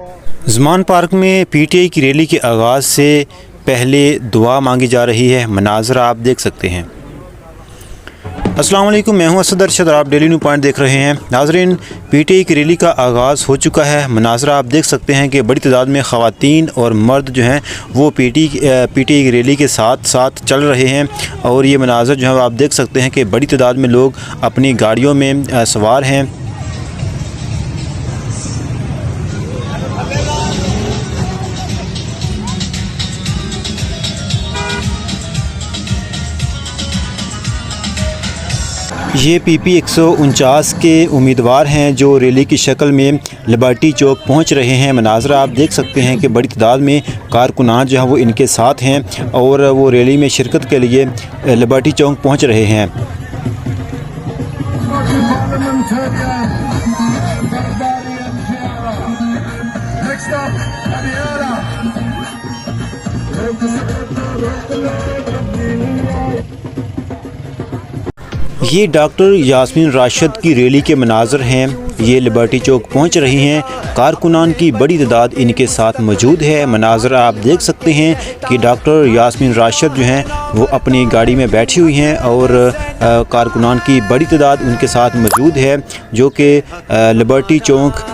ज़मान park में PTI की rally के आगाज़ से पहले दुआ मांगी जा रही है। मनाज़रा आप देख सकते हैं। अस्सलाम वालेकुम, मैं हूं असद अरशद और आप डेली न्यू पॉइंट देख रहे हैं। नाज़रीन, पीटीआई की रैली का आगाज़ हो चुका है। मनाज़रा आप देख सकते हैं कि बड़ी तादाद में ख़वातीन और मर्द जो हैं वो पीटीआई की रैली के साथ साथ चल रहे हैं। और ये मनाज़र जो है आप देख सकते हैं कि बड़ी तादाद में लोग अपनी गाड़ियों में सवार हैं। ये पीपी 149 के उम्मीदवार हैं जो रैली की शक्ल में लिबर्टी चौक पहुंच रहे हैं। मनाज़रा आप देख सकते हैं कि बड़ी तादाद में कारकुनान जो हैं वो इनके साथ हैं और वो रैली में शिरकत के लिए लिबर्टी चौक पहुंच रहे हैं। ये डॉक्टर यास्मीन राशिद की रैली के मनाज़र हैं। ये लिबर्टी चौक पहुंच रही हैं। कारकुनान की बड़ी तादाद इनके साथ मौजूद है। मनाज़रा आप देख सकते हैं कि डॉक्टर यास्मीन राशिद जो हैं वो अपनी गाड़ी में बैठी हुई हैं और कारकुनान की बड़ी तादाद उनके साथ मौजूद है जो कि लिबर्टी चौक